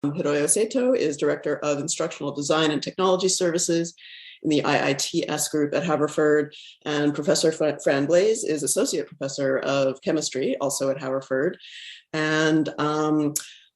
Hiroyo Sato is Director of Instructional Design and Technology Services in the IITS group at Haverford, and Professor Fran Blaise is Associate Professor of Chemistry, also at Haverford. And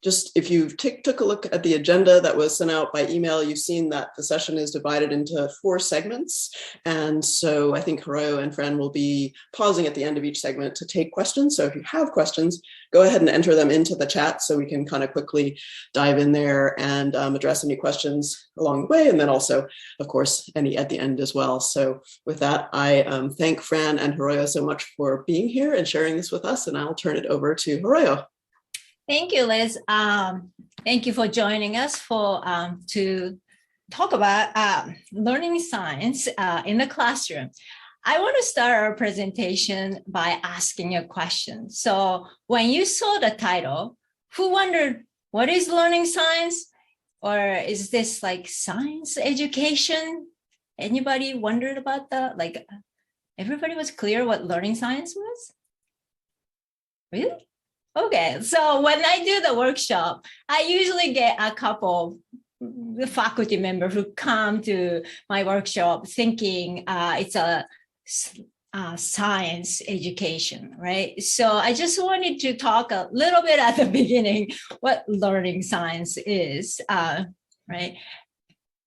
just if you took a look at the agenda that was sent out by email, you've seen that the session is divided into 4 segments. And so I think Hiroyo and Fran will be pausing at the end of each segment to take questions. So if you have questions, go ahead and enter them into the chat so we can kind of quickly dive in there and address any questions along the way. And then also, of course, any at the end as well. So with that, I thank Fran and Hiroyo so much for being here and sharing this with us. And I'll turn it over to Hiroyo. Thank you, Liz. Thank you for joining us to talk about learning science in the classroom. I want to start our presentation by asking a question. So when you saw the title, who wondered, what is learning science? Or is this like science education? Anybody wondered about that? Like everybody was clear what learning science was? Really? Okay, so when I do the workshop, I usually get a couple of faculty members who come to my workshop thinking it's a science education, right? So I just wanted to talk a little bit at the beginning what learning science is, right?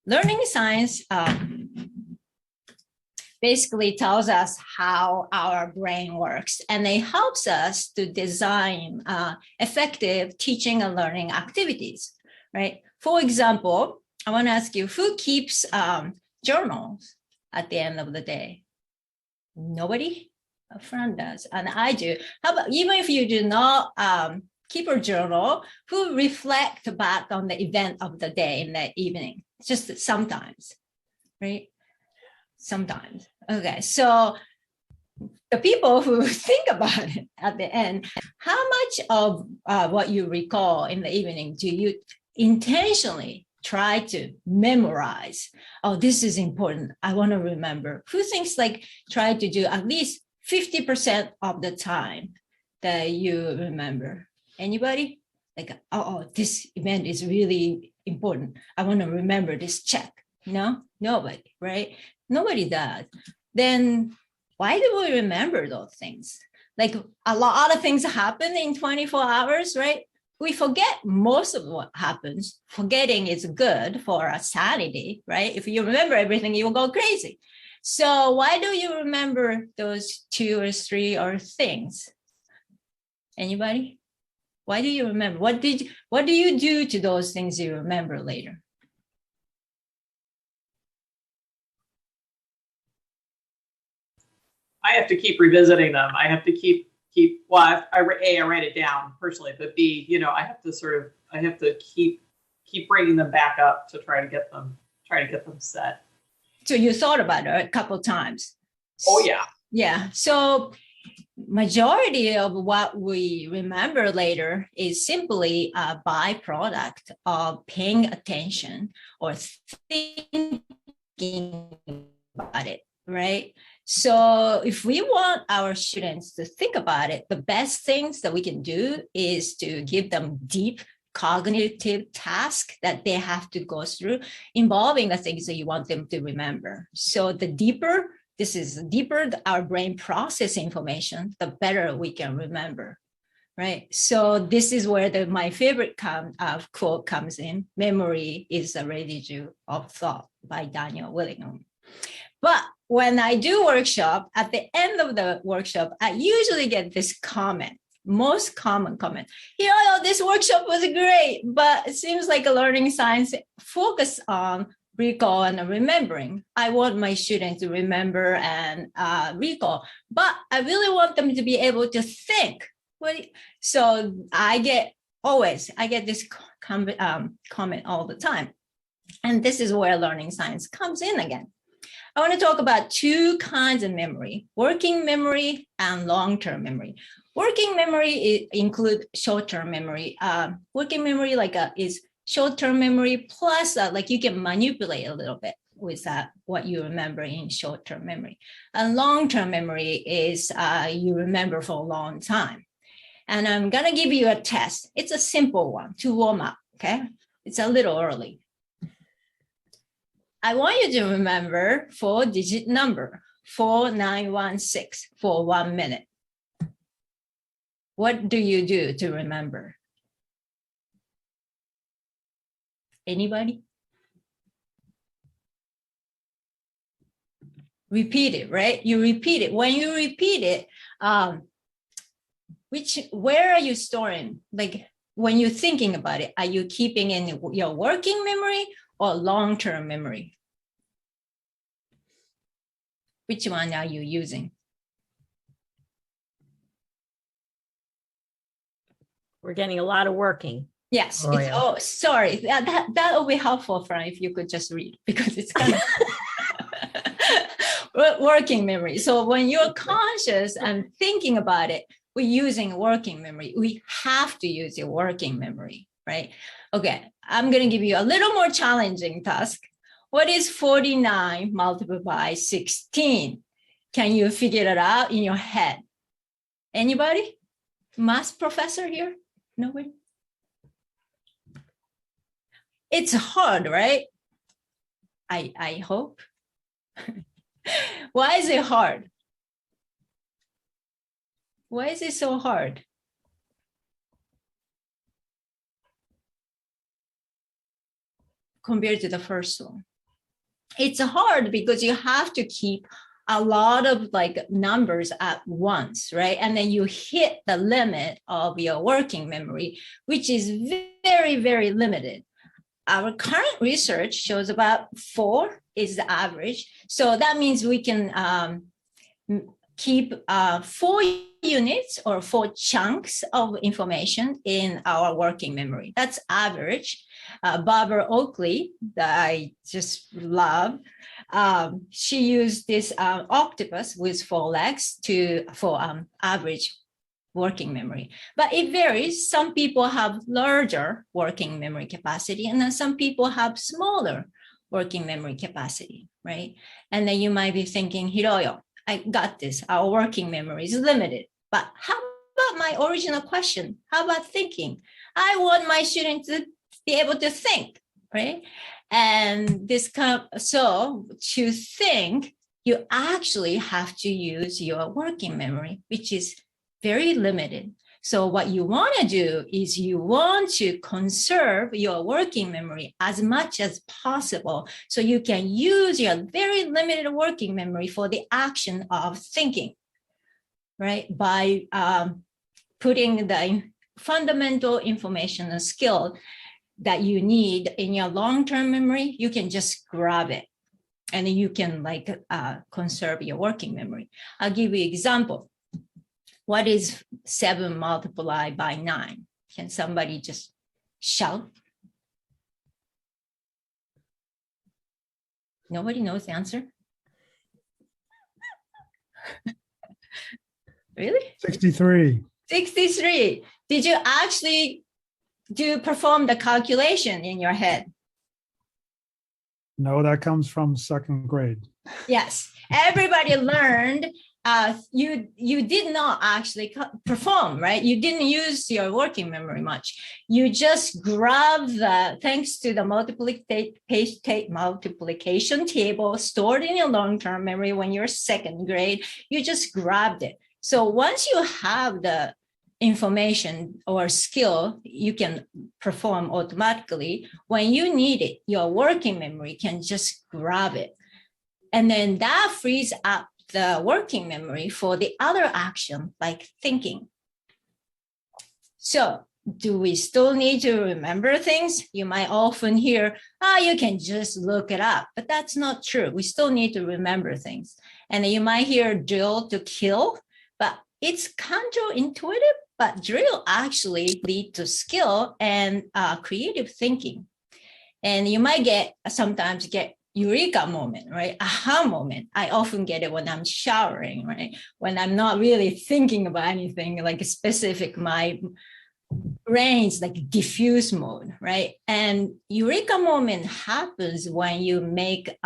Learning science basically tells us how our brain works, and it helps us to design effective teaching and learning activities, right? For example, I want to ask you, who keeps journals at the end of the day? Nobody? A friend does, and I do. How about, even if you do not keep a journal, who reflect back on the event of the day in the evening? Just sometimes, right? Sometimes. Okay, so the people who think about it at the end, how much of what you recall in the evening do you intentionally try to memorize? Oh, this is important. I want to remember. Who thinks like try to do at least 50% of the time that you remember? Anybody? Like, oh, this event is really important. I want to remember this check. No, nobody, right? Nobody does. Then why do we remember those things? Like a lot of things happen in 24 hours, right? We forget most of what happens. Forgetting is good for our sanity, right? If you remember everything, you will go crazy. So why do you remember those 2 or 3 or things? Anybody? Why do you remember? What do you do to those things you remember later? I have to keep revisiting them. I have to keep. Well, I write it down personally, but B, I have to keep bringing them back up to try to get them set. So you thought about it a couple times. Oh yeah. Yeah. So majority of what we remember later is simply a byproduct of paying attention or thinking about it, right? So if we want our students to think about it, the best things that we can do is to give them deep cognitive tasks that they have to go through involving the things that you want them to remember. So the deeper our brain process information, the better we can remember, right? So this is where my favorite quote comes in. Memory is a residue of thought by Daniel Willingham. But when I do workshop, at the end of the workshop, I usually get this comment, most common comment. This workshop was great, but it seems like a learning science focus on recall and remembering. I want my students to remember and recall, but I really want them to be able to think. So I get this comment all the time. And this is where learning science comes in again. I want to talk about 2 kinds of memory, working memory and long-term memory. Working memory include short-term memory. Working memory is short-term memory plus you can manipulate a little bit with what you remember in short-term memory. And long-term memory is you remember for a long time. And I'm going to give you a test. It's a simple one to warm up, okay? It's a little early. I want you to remember 4-digit number, 4916 for 1 minute. What do you do to remember? Anybody? Repeat it, right? You repeat it. When you repeat it, where are you storing? Like when you're thinking about it, are you keeping in your working memory or long-term memory? Which one are you using? We're getting a lot of working. Yes. Oh, yeah. Oh, sorry. That will be helpful, Fran, if you could just read, because it's kind of working memory. So when you're conscious and thinking about it, we're using working memory. We have to use your working memory, right? Okay, I'm going to give you a little more challenging task. What is 49 multiplied by 16? Can you figure it out in your head? Anybody? Math professor here? Nobody? It's hard, right? I hope. Why is it hard? Why is it so hard? Compared to the first one. It's hard because you have to keep a lot of like numbers at once, right? And then you hit the limit of your working memory, which is very, very limited. Our current research shows about 4 is the average. So that means we can keep 4 units or 4 chunks of information in our working memory. That's average. Barbara Oakley, that I just love, she used this octopus with 4 legs for average working memory. But it varies. Some people have larger working memory capacity, and then some people have smaller working memory capacity, right? And then you might be thinking, Hiroyo, I got this. Our working memory is limited. But how about my original question? How about thinking? I want my students to be able to think, right? And so to think, you actually have to use your working memory, which is very limited. So what you want to do is you want to conserve your working memory as much as possible so you can use your very limited working memory for the action of thinking, right? By putting the fundamental information and skill that you need in your long-term memory, you can just grab it and you can conserve your working memory. I'll give you an example. What is 7 multiplied by 9? Can somebody just shout? Nobody knows the answer? Really? 63. 63. Did you actually perform the calculation in your head? No, that comes from 2nd grade. Yes, everybody learned. You did not actually perform, right? You didn't use your working memory much. You just grabbed thanks to the multiplication table stored in your long-term memory when you're 2nd grade, you just grabbed it. So once you have the information or skill, you can perform automatically. When you need it, your working memory can just grab it. And then that frees up the working memory for the other action, like thinking. So do we still need to remember things? You might often hear, you can just look it up, but that's not true. We still need to remember things. And you might hear drill to kill, but it's counterintuitive, but drill actually lead to skill and creative thinking. And you might sometimes get Eureka moment, right? Aha moment. I often get it when I'm showering, right? When I'm not really thinking about anything like specific, my brain's like diffuse mode, right? And Eureka moment happens when you make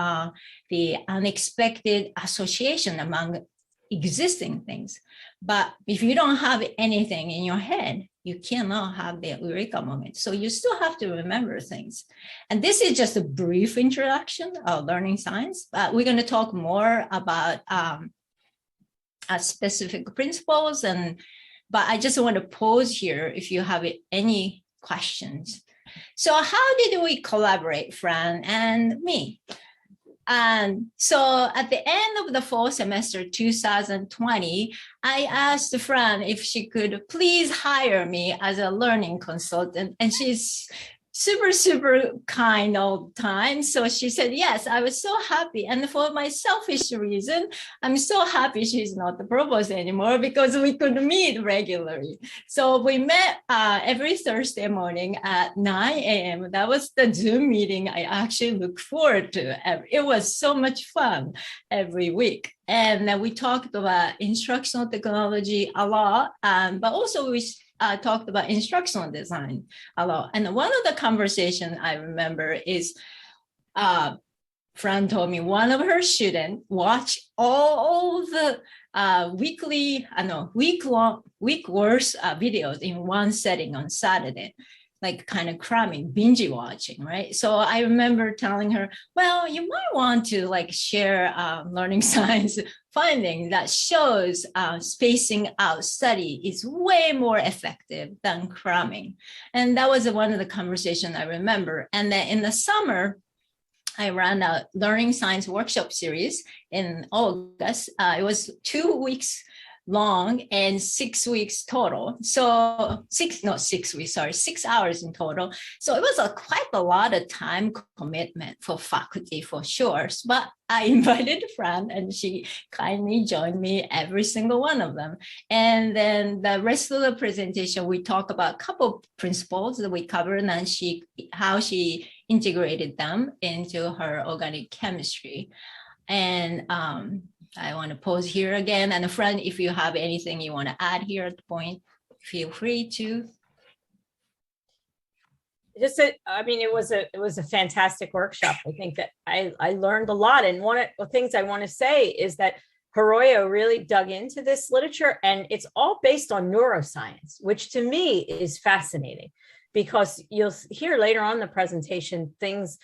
the unexpected association among existing things. But if you don't have anything in your head, you cannot have the Eureka moment. So you still have to remember things. And this is just a brief introduction of learning science, but we're going to talk more about specific principles. But I just want to pause here if you have any questions. So how did we collaborate, Fran and me? And so at the end of the fall semester 2020, I asked Fran if she could please hire me as a learning consultant. And she's super, super kind all the time. So she said, yes, I was so happy. And for my selfish reason, I'm so happy she's not the provost anymore because we could meet regularly. So we met every Thursday morning at 9 a.m. That was the Zoom meeting I actually look forward to. It was so much fun every week. And then we talked about instructional technology a lot, but also we talked about instructional design a lot. And one of the conversations I remember is Fran told me one of her students watched all the week worth videos in one setting on Saturday, like kind of cramming, binge watching, right? So I remember telling her, well, you might want to like share learning science finding that shows spacing out study is way more effective than cramming. And that was one of the conversations I remember. And then in the summer, I ran a learning science workshop series in August. It was 2 weeks long and 6 weeks total. So 6 hours in total. So it was quite a lot of time commitment for faculty for sure. But I invited Fran and she kindly joined me every single one of them. And then the rest of the presentation, we talk about a couple of principles that we covered and how she integrated them into her organic chemistry. And I want to pause here again. And a friend, if you have anything you want to add here at the point, feel free to. It was a fantastic workshop. I think that I learned a lot. And one of the things I want to say is that Hiroyo really dug into this literature, and it's all based on neuroscience, which to me is fascinating because you'll hear later on in the presentation things,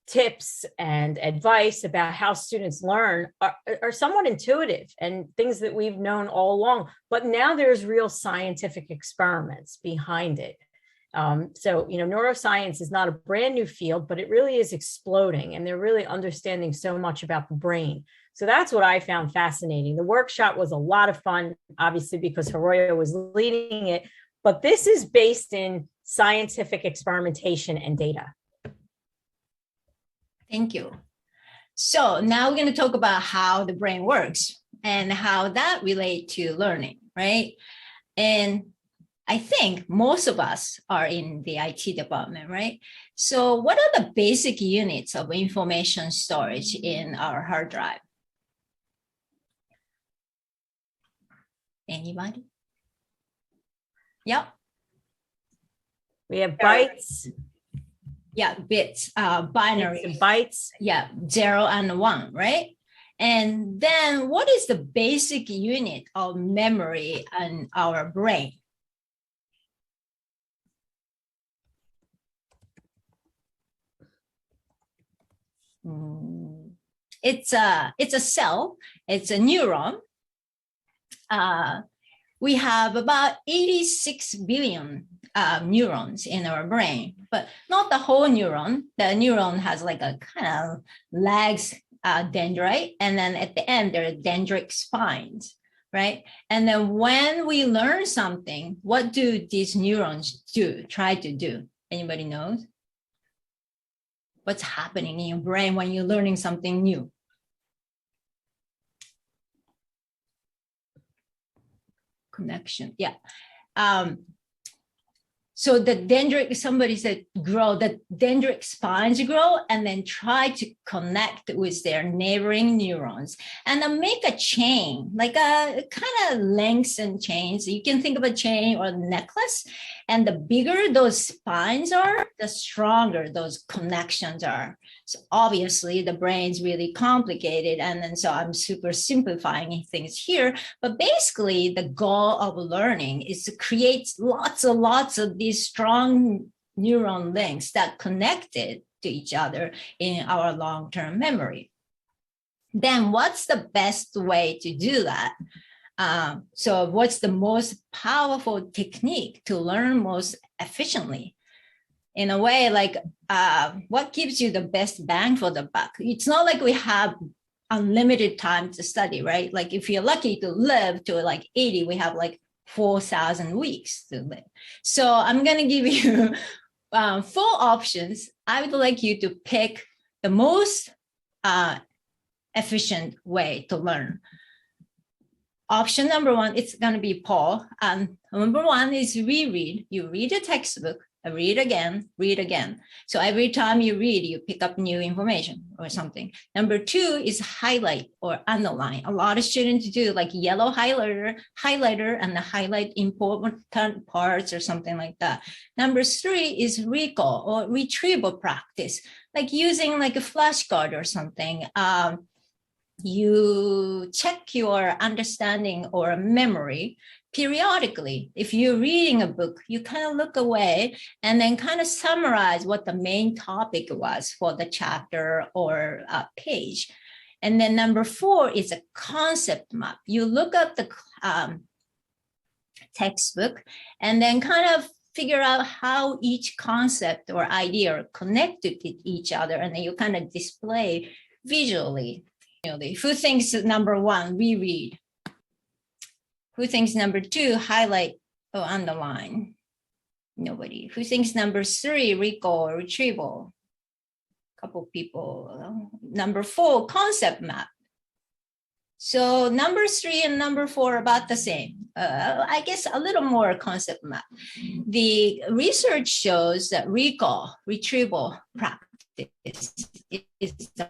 tips and advice about how students learn are somewhat intuitive and things that we've known all along, but now there's real scientific experiments behind it. So, neuroscience is not a brand new field, but it really is exploding and they're really understanding so much about the brain. So that's what I found fascinating. The workshop was a lot of fun, obviously, because Hiroyo was leading it, but this is based in scientific experimentation and data. Thank you. So now we're going to talk about how the brain works and how that relates to learning, right? And I think most of us are in the IT department, right? So what are the basic units of information storage in our hard drive? Anybody? Yep. We have bytes. Yeah, bits, binary. Bits and bytes. Yeah, 0 and 1, right? And then what is the basic unit of memory in our brain? It's a cell, it's a neuron. We have about 86 billion neurons in our brain, but not the whole neuron. The neuron has like a kind of legs dendrite, and then at the end there are dendritic spines, right? And then when we learn something, what do these neurons try to do? Anybody knows? What's happening in your brain when you're learning something new? Connection, yeah. So the dendritic, somebody said grow, the dendritic spines grow and then try to connect with their neighboring neurons and then make a chain, like a kind of links and chains. You can think of a chain or a necklace. And the bigger those spines are, the stronger those connections are. So obviously the brain's really complicated. And then so I'm super simplifying things here. But basically the goal of learning is to create lots of these strong neuron links that connected to each other in our long-term memory. Then what's the best way to do that? So what's the most powerful technique to learn most efficiently? In a way, like what gives you the best bang for the buck? It's not like we have unlimited time to study, right? Like if you're lucky to live to like 80, we have like 4,000 weeks to live. So I'm going to give you 4 options. I would like you to pick the most efficient way to learn. Option number 1, it's going to be Paul. Number 1 is reread. You read a textbook, read again, read again. So every time you read, you pick up new information or something. Number 2 is highlight or underline. A lot of students do like yellow highlighter and highlight important parts or something like that. Number 3 is recall or retrieval practice, like using like a flashcard or something. You check your understanding or memory periodically. If you're reading a book, you kind of look away and then kind of summarize what the main topic was for the chapter or page. And then number 4 is a concept map. You look at the textbook and then kind of figure out how each concept or idea are connected to each other, and then you kind of display visually. Who thinks number 1, reread? Who thinks number 2, highlight or underline? Nobody. Who thinks number 3, recall or retrieval? Couple people. Number 4, concept map. So number 3 and number 4 are about the same. I guess a little more concept map. The research shows that recall, retrieval practice is the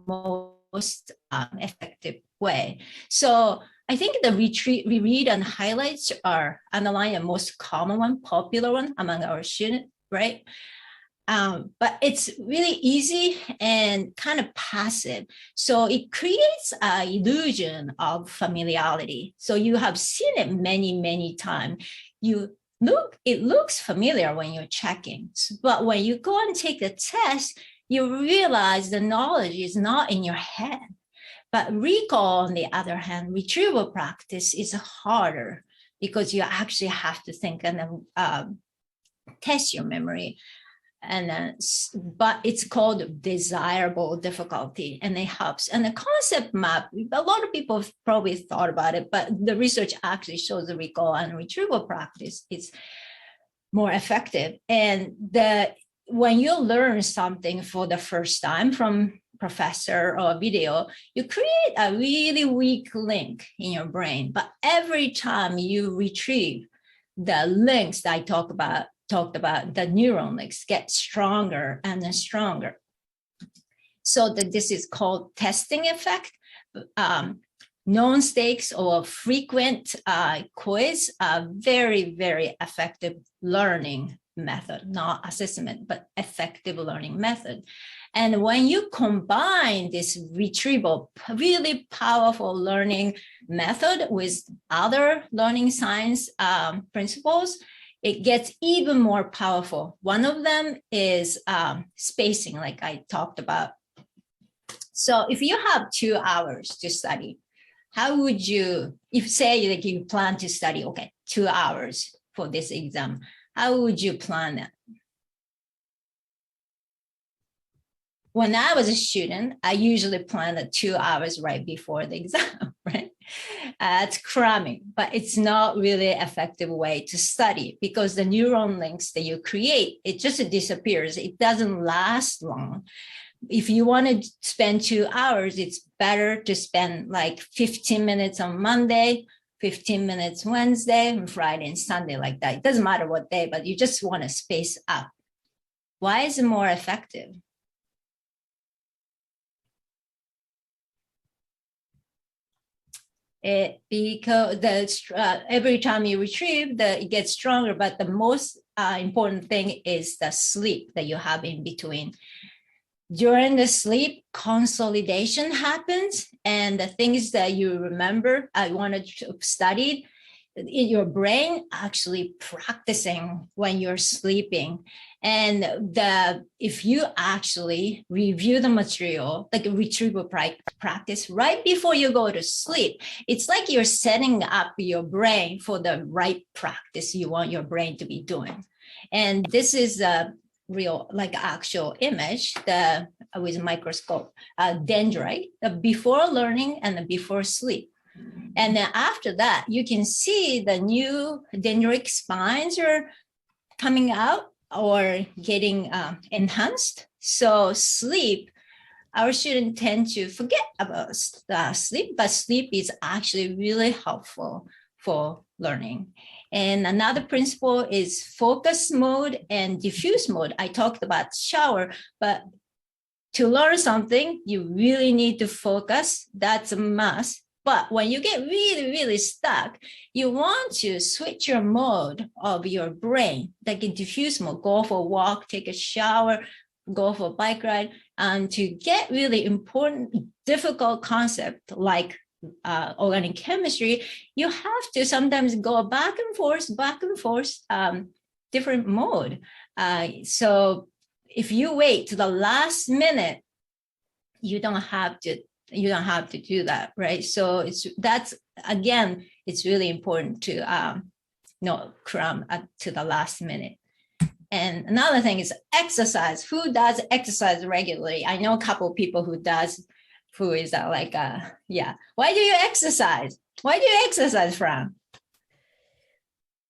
most effective way. So I think the reread and highlights are underline the most common one, popular one among our students, right? But it's really easy and kind of passive. So it creates an illusion of familiarity. So you have seen it many, many times. It looks familiar when you're checking, but when you go and take the test, you realize the knowledge is not in your head. But recall, on the other hand, retrieval practice is harder because you actually have to think and test your memory. But it's called desirable difficulty, and it helps. And the concept map, a lot of people have probably thought about it, but the research actually shows the recall and retrieval practice is more effective. And when you learn something for the first time from professor or video, you create a really weak link in your brain. But every time you retrieve the links that I talked about, the neuron links get stronger and stronger. So this is called testing effect. Known stakes or frequent quiz are very, very effective learning method, not assessment, but effective learning method. And when you combine this retrieval, really powerful learning method with other learning science principles, it gets even more powerful. One of them is spacing, like I talked about. So if you have 2 hours to study, how would you, if say like you plan to study, 2 hours for this exam, how would you plan it? When I was a student, I usually planned 2 hours right before the exam, right? It's cramming, but it's not really an effective way to study because the neuron links that you create, it just disappears. It doesn't last long. If you want to spend 2 hours, it's better to spend like 15 minutes on Monday, 15 minutes Wednesday, and Friday and Sunday like that. It doesn't matter what day, but you just want to space out. Why is it more effective? because every time you retrieve, it gets stronger. But the most important thing is the sleep that you have in between. During the sleep, consolidation happens, and the things that you remember, I wanted to study in your brain actually practicing when you're sleeping. And if you actually review the material, like a retrieval practice right before you go to sleep, it's like you're setting up your brain for the right practice you want your brain to be doing. And this is a real, like actual image with a microscope, dendrite, before learning and the before sleep. And then after that, you can see the new dendritic spines are coming out or getting enhanced. So sleep, our students tend to forget about sleep, but sleep is actually really helpful for learning. And another principle is focus mode and diffuse mode. I talked about shower, but to learn something, you really need to focus. That's a must. But when you get really, really stuck, you want to switch your mode of your brain, like a diffuse mode, go for a walk, take a shower, go for a bike ride, and to get really important, difficult concept like organic chemistry, you have to sometimes go back and forth, different mode. So if you wait to the last minute, you don't have to do that, right? So that's again, it's really important to cram to the last minute. And another thing is exercise. Who does exercise regularly? I know a couple of people who is why do you exercise? Why do you exercise, Fran?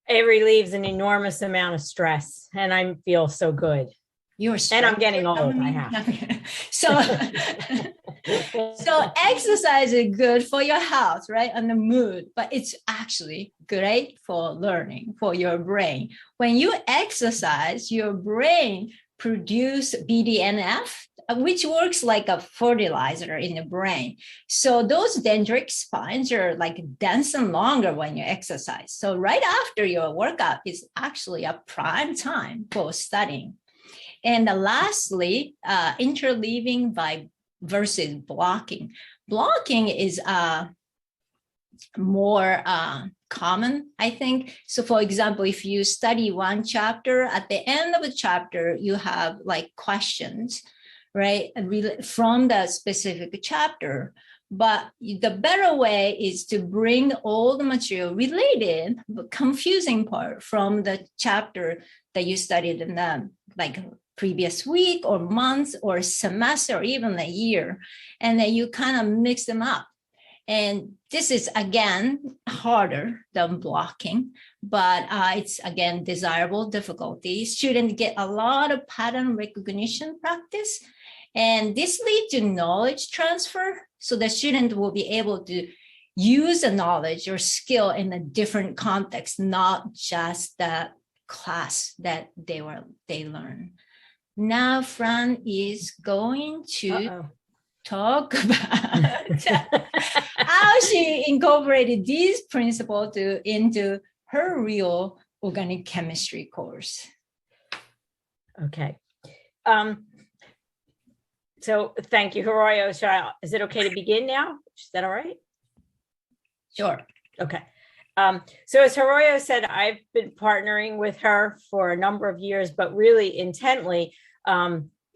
It relieves an enormous amount of stress, and I feel so good. And I'm getting old. I have. So exercise is good for your health, right? And the mood, but it's actually great for learning, for your brain. When you exercise, your brain produces BDNF, which works like a fertilizer in the brain. So those dendritic spines are like dense and longer when you exercise. So right after your workout is actually a prime time for studying. And lastly, interleaving versus blocking. Blocking is more common, I think. So for example, if you study one chapter, at the end of the chapter, you have like questions, right, from the specific chapter. But the better way is to bring all the material related, but confusing part from the chapter that you studied in the previous week or months or semester or even a year, and then you kind of mix them up. And this is again harder than blocking, but it's again desirable difficulty. Students get a lot of pattern recognition practice, and this leads to knowledge transfer. So the student will be able to use the knowledge or skill in a different context, not just the class that they learn. Now Fran is going to talk about how she incorporated these principles into her real organic chemistry course. Okay. So thank you, Hiroyo. Is it okay to begin now? Is that all right? Sure. Okay. So as Hiroyo said, I've been partnering with her for a number of years, but really intently,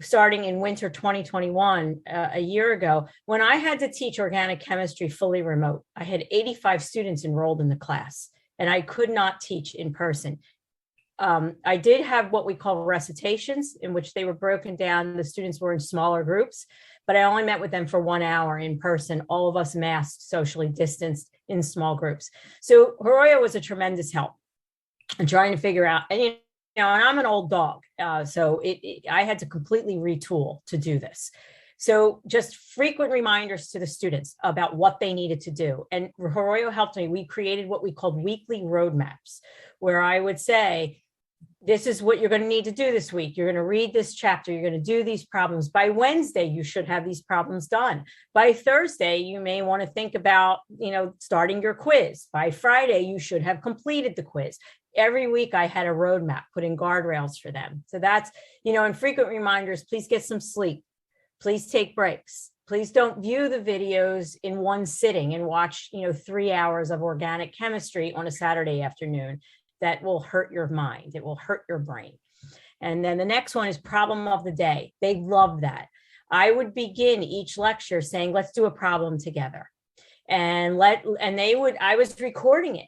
starting in winter 2021, a year ago, when I had to teach organic chemistry fully remote. I had 85 students enrolled in the class, and I could not teach in person. I did have what we call recitations, in which they were broken down. The students were in smaller groups, but I only met with them for 1 hour in person, all of us masked, socially distanced in small groups. So Hiroyo was a tremendous help in trying to figure out, and and I'm an old dog, so I had to completely retool to do this. So just frequent reminders to the students about what they needed to do. And Hiroyo helped me. We created what we called weekly roadmaps, where I would say, this is what you're going to need to do this week. You're going to read this chapter. You're going to do these problems. By Wednesday, you should have these problems done. By Thursday, you may want to think about, starting your quiz. By Friday, you should have completed the quiz. Every week I had a roadmap, putting guardrails for them. So that's, and frequent reminders, please get some sleep. Please take breaks. Please don't view the videos in one sitting and watch, 3 hours of organic chemistry on a Saturday afternoon. That will hurt your mind. It will hurt your brain. And then the next one is problem of the day. They love that. I would begin each lecture saying, let's do a problem together. I was recording it.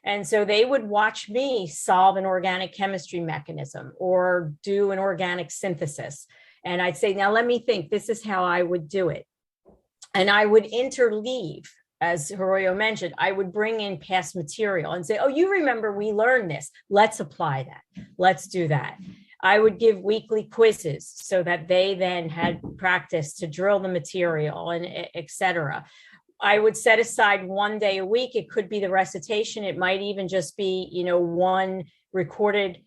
And so they would watch me solve an organic chemistry mechanism or do an organic synthesis. And I'd say, now let me think, this is how I would do it. And I would interleave, as Hiroyo mentioned, I would bring in past material and say, oh, you remember we learned this. Let's apply that. Let's do that. I would give weekly quizzes so that they then had practice to drill the material and et cetera. I would set aside 1 day a week. It could be the recitation. It might even just be, one recorded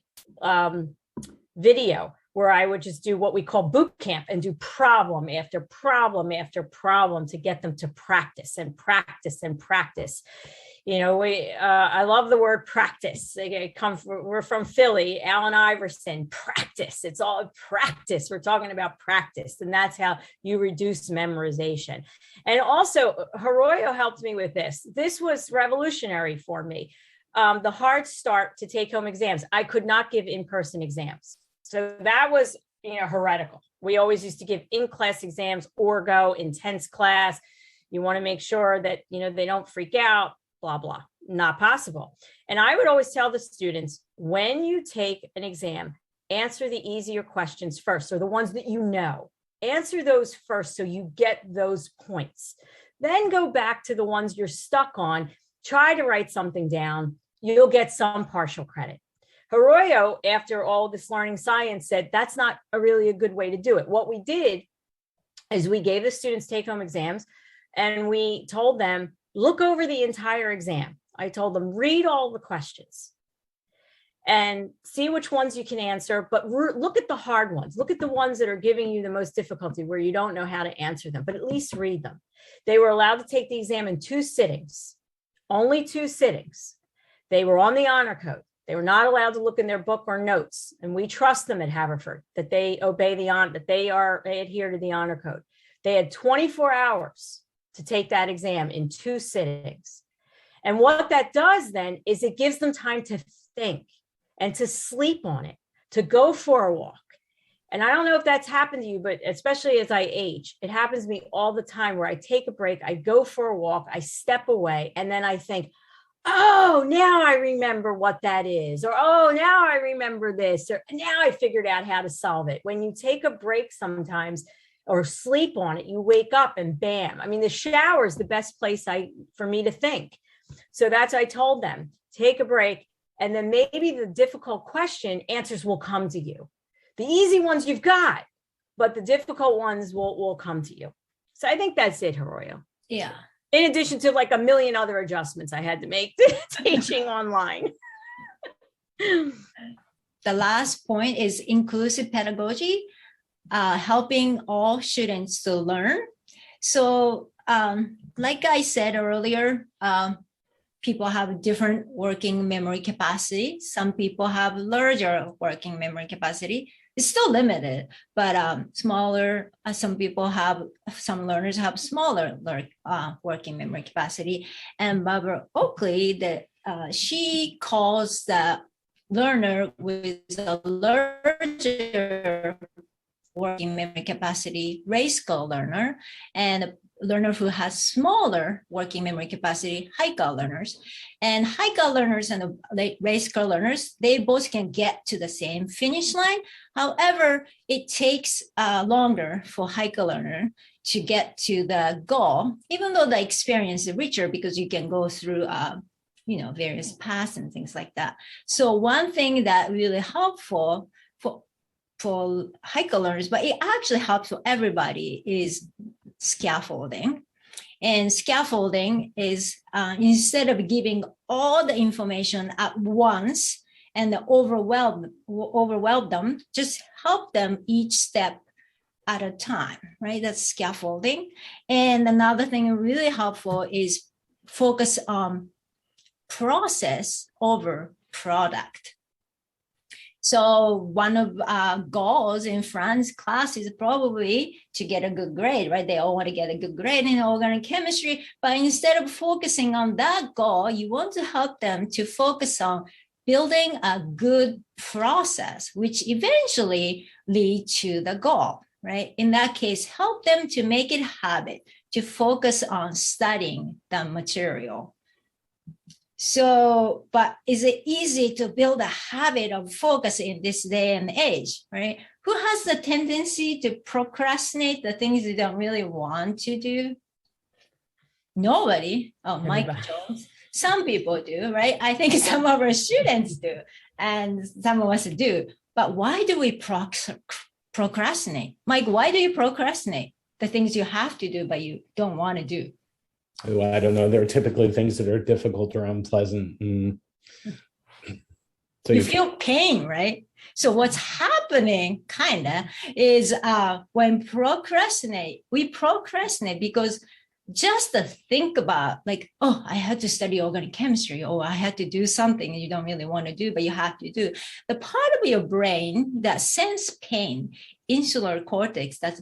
video where I would just do what we call boot camp and do problem after problem after problem to get them to practice and practice and practice. I love the word practice. We're from Philly, Allen Iverson, practice. It's all practice. We're talking about practice. And that's how you reduce memorization. And also Hiroyo helped me with this. This was revolutionary for me. The hard start to take home exams. I could not give in-person exams. So that was, heretical. We always used to give in-class exams, orgo, intense class. You want to make sure that, they don't freak out, blah, blah, not possible. And I would always tell the students, when you take an exam, answer the easier questions first. So the ones that answer those first so you get those points. Then go back to the ones you're stuck on, try to write something down. You'll get some partial credit. Hiroyo, after all this learning science, said that's not really a good way to do it. What we did is we gave the students take-home exams and we told them, look over the entire exam. I told them, read all the questions and see which ones you can answer, but look at the hard ones. Look at the ones that are giving you the most difficulty where you don't know how to answer them, but at least read them. They were allowed to take the exam in 2 sittings, only 2 sittings. They were on the honor code. They were not allowed to look in their book or notes. And we trust them at Haverford that they obey they adhere to the honor code. They had 24 hours to take that exam in 2 sittings. And what that does then is it gives them time to think and to sleep on it, to go for a walk. And I don't know if that's happened to you, but especially as I age, it happens to me all the time where I take a break, I go for a walk, I step away, and then I think, oh, now I remember what that is, or, oh, now I remember this, or now I figured out how to solve it. When you take a break sometimes or sleep on it, you wake up and bam. I mean, the shower is the best place for me to think. So that's what I told them, take a break. And then maybe the difficult question answers will come to you. The easy ones you've got, but the difficult ones will come to you. So I think that's it, Hiroyo. Yeah. In addition to like a million other adjustments I had to make to teaching online. The last point is inclusive pedagogy, helping all students to learn. So like I said earlier, people have different working memory capacity. Some people have larger working memory capacity. It's still limited, but smaller. Some learners have smaller working memory capacity. And Barbara Oakley, she calls the learner with a larger working memory capacity LACOL learner, and a learner who has smaller working memory capacity LACOL learners. And LACOL learners and the LACOL learners, they both can get to the same finish line. However, it takes longer for LACOL learner to get to the goal, even though the experience is richer because you can go through various paths and things like that. So one thing that really helpful for LACOL learners, but it actually helps for everybody, is scaffolding. And scaffolding is instead of giving all the information at once and overwhelm them. Just help them each step at a time, right? That's scaffolding. And another thing really helpful is focus on process over product. So one of goals in Fran's class is probably to get a good grade, right? They all want to get a good grade in organic chemistry, but instead of focusing on that goal, you want to help them to focus on building a good process, which eventually lead to the goal, right? In that case, help them to make it a habit to focus on studying the material. So, but is it easy to build a habit of focus in this day and age, right? Who has the tendency to procrastinate the things they don't really want to do? Nobody. Oh, Mike Jones. Some people do, right? I think some of our students do, and some of us do. But why do we procrastinate? Mike, why do you procrastinate the things you have to do, but you don't want to do? Oh, I don't know. There are typically things that are difficult or unpleasant. So you feel pain, right? So what's happening kind of is when we procrastinate because just to think about like, oh, I had to study organic chemistry, or I had to do something you don't really want to do, but you have to do. The part of your brain that sense pain, insular cortex, that's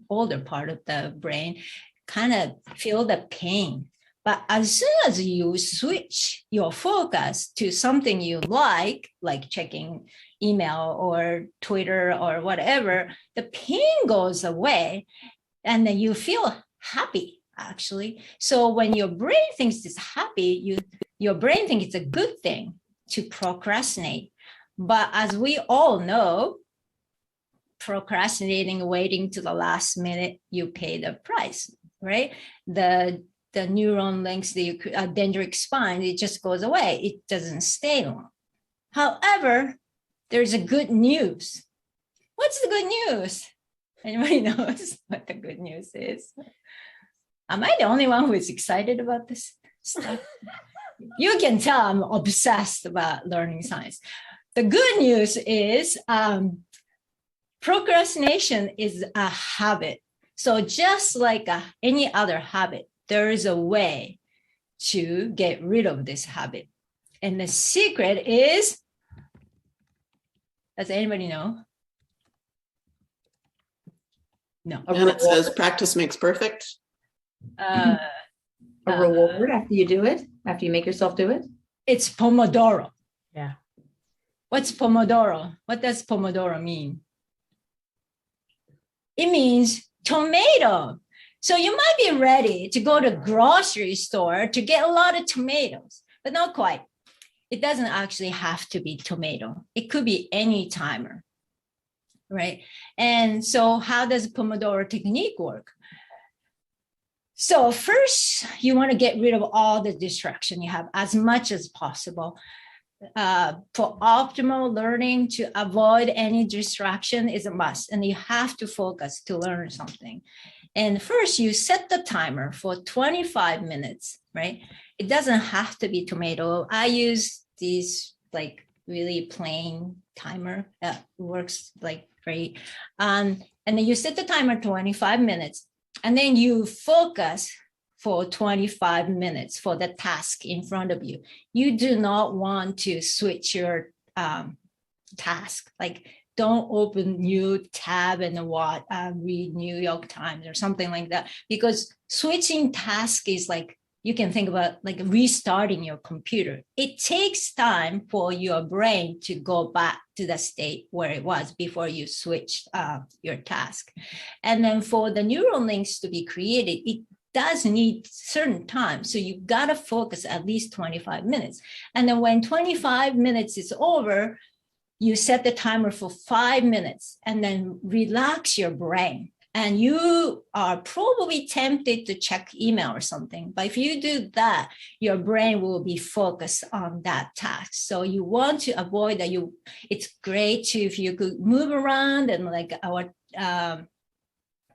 older part of the brain, kind of feel the pain. But as soon as you switch your focus to something you like checking email or Twitter or whatever, the pain goes away and then you feel happy, actually. So when your brain thinks it's happy, your brain thinks it's a good thing to procrastinate. But as we all know, procrastinating, waiting to the last minute, you pay the price. Right? The neuron links, the dendritic spine, it just goes away. It doesn't stay long. However, there's a good news. What's the good news? Anybody knows what the good news is? Am I the only one who is excited about this stuff? You can tell I'm obsessed about learning science. The good news is procrastination is a habit. So just like any other habit, there is a way to get rid of this habit. And the secret is, does anybody know? No. And it says practice makes perfect. A reward after you do it, after you make yourself do it? It's Pomodoro. Yeah. What's Pomodoro? What does Pomodoro mean? It means tomato. So you might be ready to go to grocery store to get a lot of tomatoes, but not quite. It doesn't actually have to be tomato. It could be any timer, right? And so how does Pomodoro technique work? So first, you want to get rid of all the distraction you have as much as possible. For optimal learning, to avoid any distraction is a must, and you have to focus to learn something. And first, you set the timer for 25 minutes, right? It doesn't have to be tomato. I use these like really plain timer that works like great. And then you set the timer 25 minutes, and then you focus for 25 minutes for the task in front of you. You do not want to switch your task. Like don't open new tab and read New York Times or something like that, because switching task is like, you can think about like restarting your computer. It takes time for your brain to go back to the state where it was before you switched your task. And then for the neural links to be created, it does need certain time. So you gotta focus at least 25 minutes. And then when 25 minutes is over, you set the timer for 5 minutes and then relax your brain. And you are probably tempted to check email or something. But if you do that, your brain will be focused on that task. So you want to avoid that. It's great to, if you could move around and like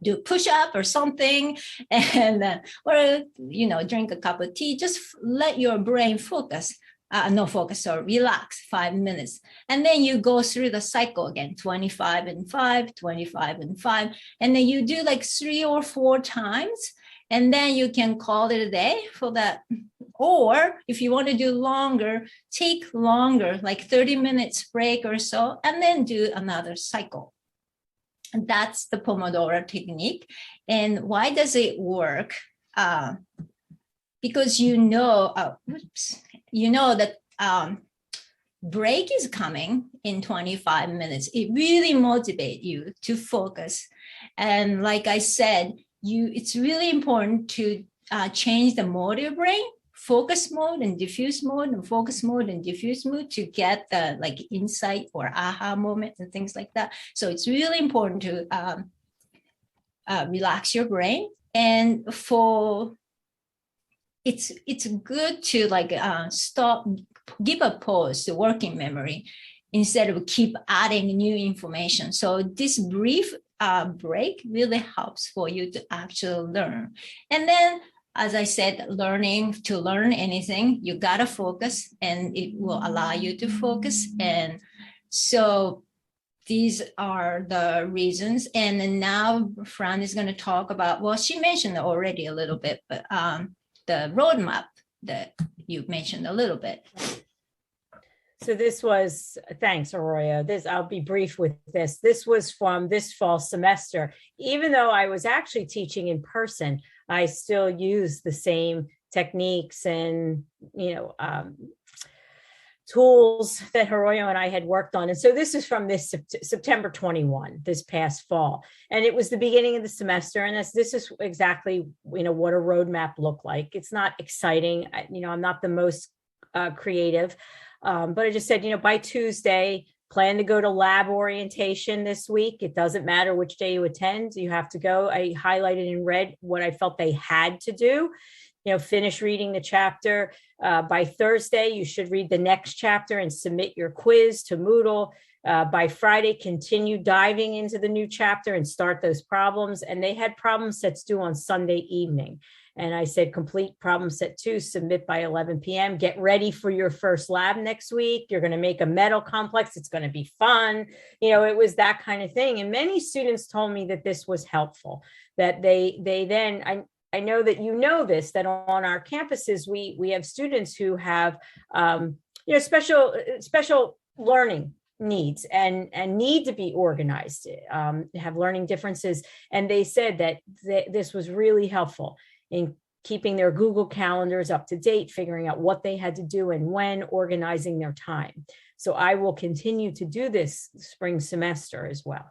do push-up or something, and or drink a cup of tea. Just let your brain focus. no focus, or relax 5 minutes. And then you go through the cycle again, 25 and 5, 25 and 5. And then you do like 3 or 4 times. And then you can call it a day for that. Or if you want to do longer, take longer, like 30 minutes break or so, and then do another cycle. And that's the Pomodoro technique. And why does it work? Because you know that break is coming in 25 minutes. It really motivates you to focus. And like I said, it's really important to change the mode of your brain, focus mode and diffuse mode, and focus mode and diffuse mode, to get the like insight or aha moment and things like that. So it's really important to relax your brain. And it's good to like stop, give a pause to working memory instead of keep adding new information. So this brief break really helps for you to actually learn. And then, as I said, to learn anything, you gotta focus, and it will allow you to focus. And so these are the reasons. And then now Fran is going to talk about, well, she mentioned already a little bit, but the roadmap that you mentioned a little bit. So this was, thanks, Arroyo. I'll be brief with this. This was from this fall semester. Even though I was actually teaching in person, I still use the same techniques and, tools that Arroyo and I had worked on. And so this is from this September 21, this past fall. And it was the beginning of the semester. And this is exactly, what a roadmap looked like. It's not exciting. I'm not the most creative. But I just said, by Tuesday, plan to go to lab orientation this week. It doesn't matter which day you attend, you have to go. I highlighted in red what I felt they had to do. Finish reading the chapter. By Thursday, you should read the next chapter and submit your quiz to Moodle. By Friday, continue diving into the new chapter and start those problems. And they had problem sets due on Sunday evening. And I said, complete problem set 2, submit by 11 p.m. Get ready for your first lab next week. You're going to make a metal complex. It's going to be fun. It was that kind of thing. And many students told me that this was helpful, that they then, I know that this, that on our campuses, we have students who have, special learning needs and need to be organized, have learning differences. And they said that this was really helpful in keeping their Google calendars up to date, figuring out what they had to do and when, organizing their time. So I will continue to do this spring semester as well.